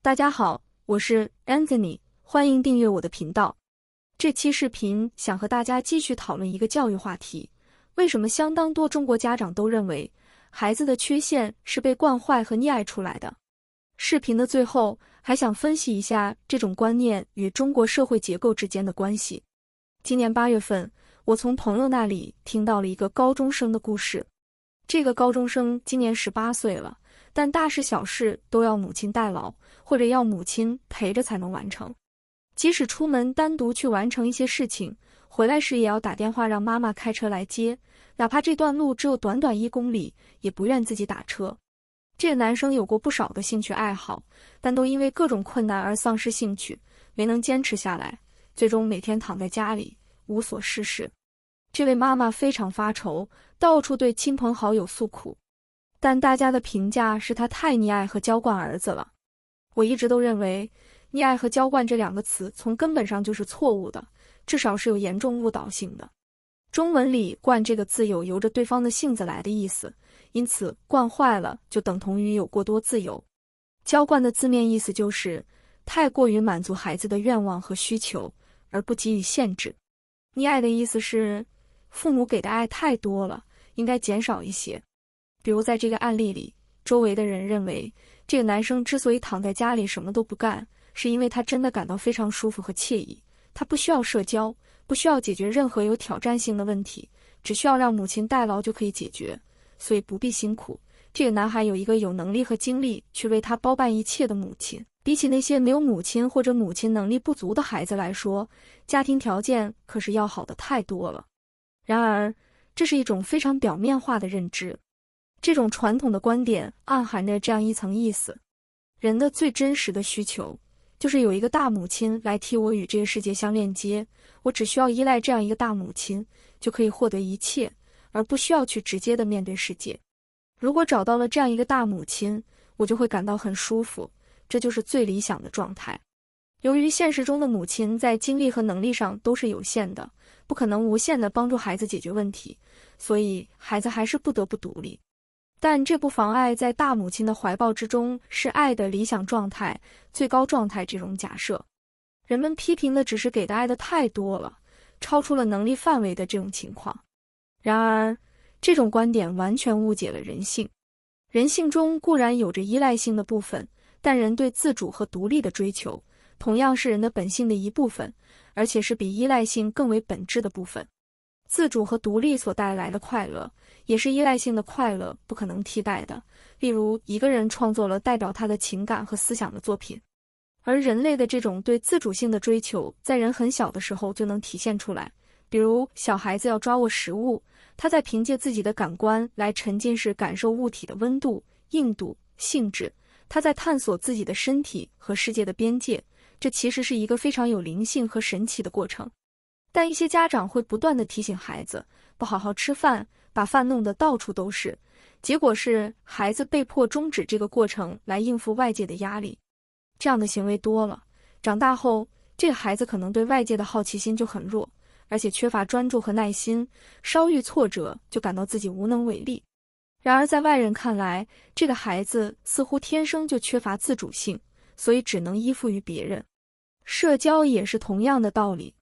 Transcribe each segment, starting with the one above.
大家好，我是 Anthony， 欢迎订阅我的频道。这期视频想和大家继续讨论一个教育话题：为什么相当多中国家长都认为孩子的缺陷是被惯坏和溺爱出来的？视频的最后还想分析一下这种观念与中国社会结构之间的关系。今年8月份，我从朋友那里听到了一个高中生的故事。这个高中生今年18岁了，但大事小事都要母亲代劳，或者要母亲陪着才能完成。即使出门单独去完成一些事情，回来时也要打电话让妈妈开车来接，哪怕这段路只有短短1公里，也不愿自己打车。这个男生有过不少的兴趣爱好，但都因为各种困难而丧失兴趣，没能坚持下来，最终每天躺在家里无所事事。这位妈妈非常发愁，到处对亲朋好友诉苦，但大家的评价是她太溺爱和娇惯儿子了。我一直都认为溺爱和娇惯这2个词从根本上就是错误的，至少是有严重误导性的。中文里惯这个字有由着对方的性子来的意思，因此惯坏了就等同于有过多自由。娇惯的字面意思就是太过于满足孩子的愿望和需求，而不给予限制。溺爱的意思是父母给的爱太多了，应该减少一些。比如在这个案例里，周围的人认为这个男生之所以躺在家里什么都不干，是因为他真的感到非常舒服和惬意。他不需要社交，不需要解决任何有挑战性的问题，只需要让母亲代劳就可以解决，所以不必辛苦。这个男孩有一个有能力和精力去为他包办一切的母亲，比起那些没有母亲或者母亲能力不足的孩子来说，家庭条件可是要好的太多了。然而，这是一种非常表面化的认知。这种传统的观点暗含着这样一层意思：人的最真实的需求就是有一个大母亲来替我与这个世界相链接，我只需要依赖这样一个大母亲就可以获得一切，而不需要去直接的面对世界。如果找到了这样一个大母亲，我就会感到很舒服，这就是最理想的状态。由于现实中的母亲在精力和能力上都是有限的，不可能无限地帮助孩子解决问题，所以孩子还是不得不独立。但这不妨碍在大母亲的怀抱之中是爱的理想状态、最高状态这种假设。人们批评的只是给的爱的太多了，超出了能力范围的这种情况。然而，这种观点完全误解了人性。人性中固然有着依赖性的部分，但人对自主和独立的追求同样是人的本性的一部分，而且是比依赖性更为本质的部分。自主和独立所带来的快乐，也是依赖性的快乐不可能替代的。例如，一个人创作了代表他的情感和思想的作品，而人类的这种对自主性的追求，在人很小的时候就能体现出来。比如，小孩子要抓握食物，他在凭借自己的感官来沉浸式感受物体的温度、硬度、性质，他在探索自己的身体和世界的边界。这其实是一个非常有灵性和神奇的过程。但一些家长会不断地提醒孩子不好好吃饭，把饭弄得到处都是，结果是孩子被迫终止这个过程来应付外界的压力。这样的行为多了，长大后这个孩子可能对外界的好奇心就很弱，而且缺乏专注和耐心，稍遇挫折就感到自己无能为力。然而在外人看来，这个孩子似乎天生就缺乏自主性，所以只能依附于别人。社交也是同样的道理。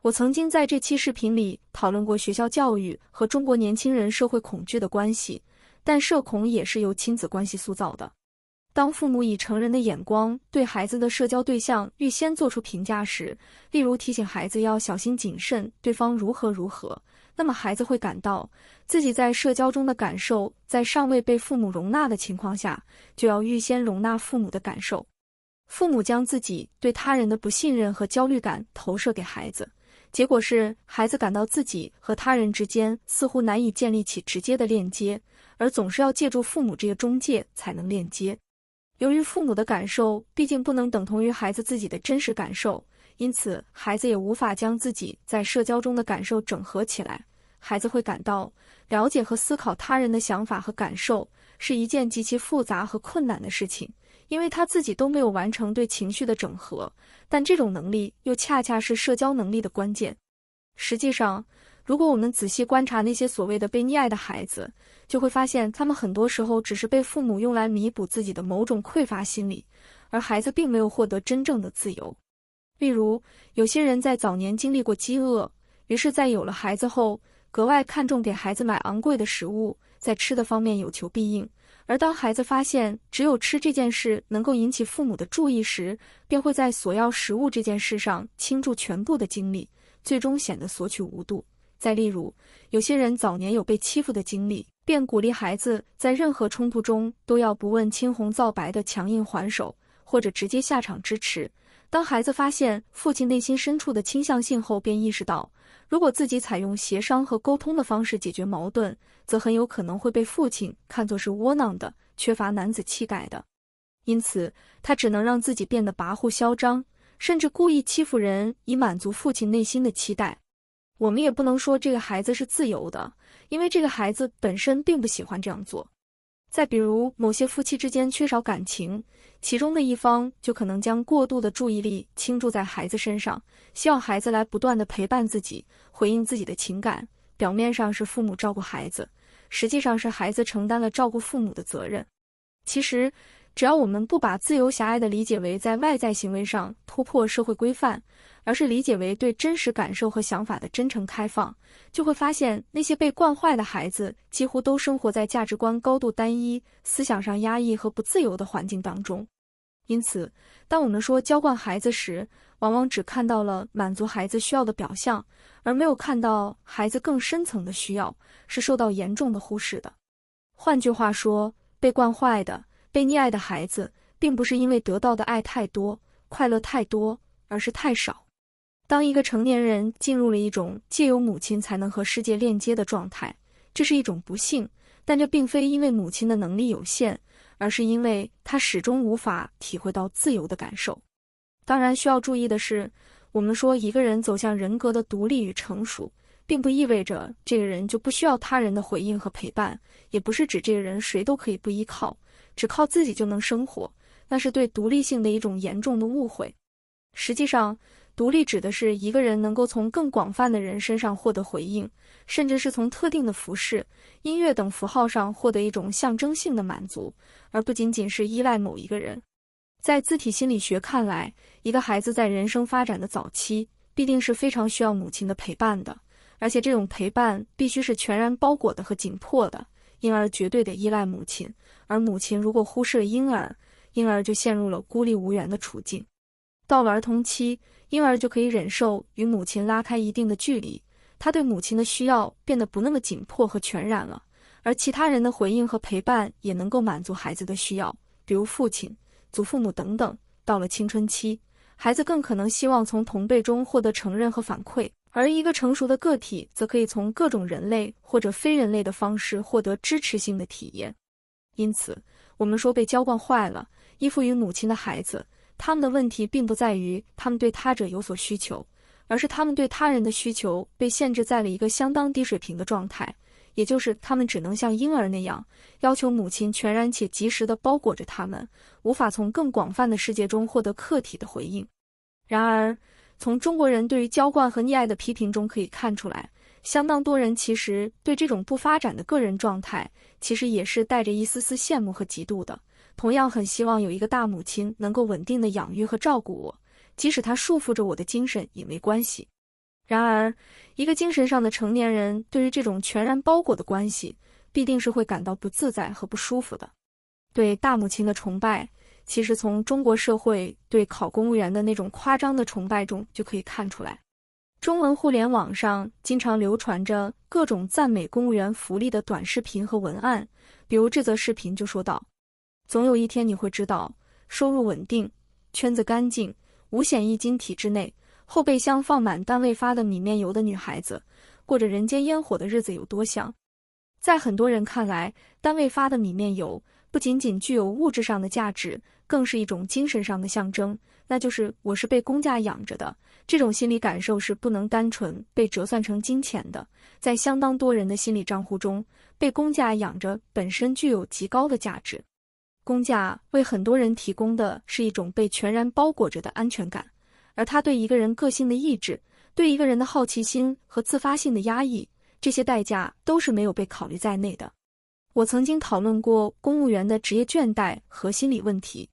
我曾经在这期视频里讨论过学校教育和中国年轻人社会恐惧的关系，但社恐也是由亲子关系塑造的。当父母以成人的眼光对孩子的社交对象预先做出评价时，例如提醒孩子要小心谨慎，对方如何如何，那么孩子会感到自己在社交中的感受在尚未被父母容纳的情况下，就要预先容纳父母的感受。父母将自己对他人的不信任和焦虑感投射给孩子，结果是孩子感到自己和他人之间似乎难以建立起直接的链接，而总是要借助父母这个中介才能链接。由于父母的感受毕竟不能等同于孩子自己的真实感受，因此孩子也无法将自己在社交中的感受整合起来。孩子会感到了解和思考他人的想法和感受是一件极其复杂和困难的事情，因为他自己都没有完成对情绪的整合，但这种能力又恰恰是社交能力的关键。实际上，如果我们仔细观察那些所谓的被溺爱的孩子，就会发现他们很多时候只是被父母用来弥补自己的某种匮乏心理，而孩子并没有获得真正的自由。例如，有些人在早年经历过饥饿，于是在有了孩子后，格外看重给孩子买昂贵的食物，在吃的方面有求必应。而当孩子发现只有吃这件事能够引起父母的注意时，便会在索要食物这件事上倾注全部的精力，最终显得索取无度。再例如，有些人早年有被欺负的经历，便鼓励孩子在任何冲突中都要不问青红皂白的强硬还手，或者直接下场支持。当孩子发现父亲内心深处的倾向性后，便意识到，如果自己采用协商和沟通的方式解决矛盾，则很有可能会被父亲看作是窝囊的、缺乏男子气概的。因此，他只能让自己变得跋扈嚣张，甚至故意欺负人，以满足父亲内心的期待。我们也不能说这个孩子是自由的，因为这个孩子本身并不喜欢这样做。再比如，某些夫妻之间缺少感情，其中的一方就可能将过度的注意力倾注在孩子身上，希望孩子来不断地陪伴自己，回应自己的情感。表面上是父母照顾孩子，实际上是孩子承担了照顾父母的责任。其实，只要我们不把自由狭隘地理解为在外在行为上突破社会规范，而是理解为对真实感受和想法的真诚开放，就会发现那些被惯坏的孩子几乎都生活在价值观高度单一、思想上压抑和不自由的环境当中。因此，当我们说娇惯孩子时，往往只看到了满足孩子需要的表象，而没有看到孩子更深层的需要是受到严重的忽视的。换句话说，被惯坏的、被溺爱的孩子，并不是因为得到的爱太多、快乐太多，而是太少。当一个成年人进入了一种借由母亲才能和世界链接的状态，这是一种不幸，但这并非因为母亲的能力有限，而是因为他始终无法体会到自由的感受。当然，需要注意的是，我们说一个人走向人格的独立与成熟，并不意味着这个人就不需要他人的回应和陪伴，也不是指这个人谁都可以不依靠，只靠自己就能生活，那是对独立性的一种严重的误会。实际上，独立指的是一个人能够从更广泛的人身上获得回应，甚至是从特定的服饰、音乐等符号上获得一种象征性的满足，而不仅仅是依赖某一个人。在自体心理学看来，一个孩子在人生发展的早期，必定是非常需要母亲的陪伴的，而且这种陪伴必须是全然包裹的和紧迫的，婴儿绝对的依赖母亲，而母亲如果忽视了婴儿，婴儿就陷入了孤立无援的处境。到了儿童期，婴儿就可以忍受与母亲拉开一定的距离，他对母亲的需要变得不那么紧迫和全然了，而其他人的回应和陪伴也能够满足孩子的需要，比如父亲、祖父母等等。到了青春期，孩子更可能希望从同辈中获得承认和反馈，而一个成熟的个体则可以从各种人类或者非人类的方式获得支持性的体验。因此，我们说被娇惯坏了、依附于母亲的孩子，他们的问题并不在于他们对他者有所需求，而是他们对他人的需求被限制在了一个相当低水平的状态，也就是他们只能像婴儿那样，要求母亲全然且及时地包裹着他们，无法从更广泛的世界中获得客体的回应。然而，从中国人对于娇惯和溺爱的批评中可以看出来，相当多人其实对这种不发展的个人状态，其实也是带着一丝丝羡慕和嫉妒的。同样很希望有一个大母亲能够稳定的养育和照顾我，即使她束缚着我的精神也没关系。然而，一个精神上的成年人对于这种全然包裹的关系，必定是会感到不自在和不舒服的。对大母亲的崇拜，其实从中国社会对考公务员的那种夸张的崇拜中就可以看出来。中文互联网上经常流传着各种赞美公务员福利的短视频和文案，比如这则视频就说道：总有一天你会知道，收入稳定，圈子干净，五险一金体制内，后备箱放满单位发的米面油的女孩子，过着人间烟火的日子有多香。在很多人看来，单位发的米面油不仅仅具有物质上的价值，更是一种精神上的象征，那就是我是被公家养着的。这种心理感受是不能单纯被折算成金钱的，在相当多人的心理账户中，被公家养着本身具有极高的价值。公家为很多人提供的是一种被全然包裹着的安全感，而它对一个人个性的抑制，对一个人的好奇心和自发性的压抑，这些代价都是没有被考虑在内的。我曾经讨论过公务员的职业倦怠和心理问题。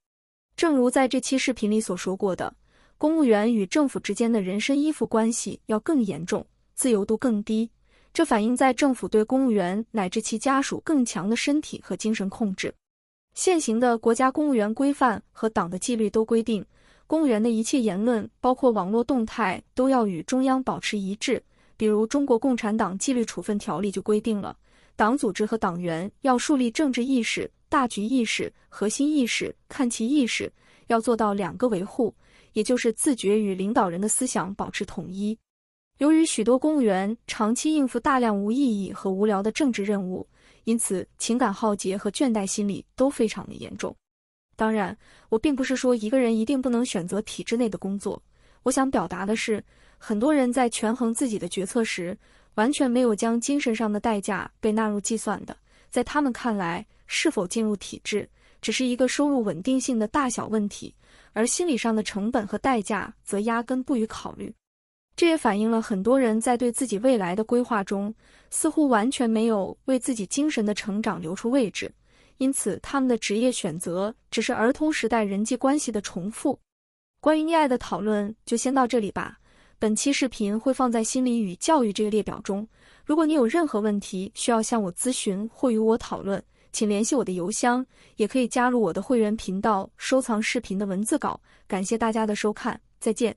正如在这期视频里所说过的，公务员与政府之间的人身依附关系要更严重，自由度更低，这反映在政府对公务员乃至其家属更强的身体和精神控制。现行的国家公务员规范和党的纪律都规定，公务员的一切言论，包括网络动态，都要与中央保持一致。比如中国共产党纪律处分条例就规定了，党组织和党员要树立政治意识、大局意识、核心意识、看齐意识，要做到两个维护，也就是自觉与领导人的思想保持统一。由于许多公务员长期应付大量无意义和无聊的政治任务，因此情感耗竭和倦怠心理都非常的严重。当然，我并不是说一个人一定不能选择体制内的工作，我想表达的是，很多人在权衡自己的决策时，完全没有将精神上的代价被纳入计算的。在他们看来，是否进入体制只是一个收入稳定性的大小问题，而心理上的成本和代价则压根不予考虑。这也反映了很多人在对自己未来的规划中，似乎完全没有为自己精神的成长留出位置，因此他们的职业选择只是儿童时代人际关系的重复。关于溺爱的讨论就先到这里吧，本期视频会放在心理与教育这个列表中。如果你有任何问题需要向我咨询或与我讨论，请联系我的邮箱，也可以加入我的会员频道收藏视频的文字稿。感谢大家的收看，再见。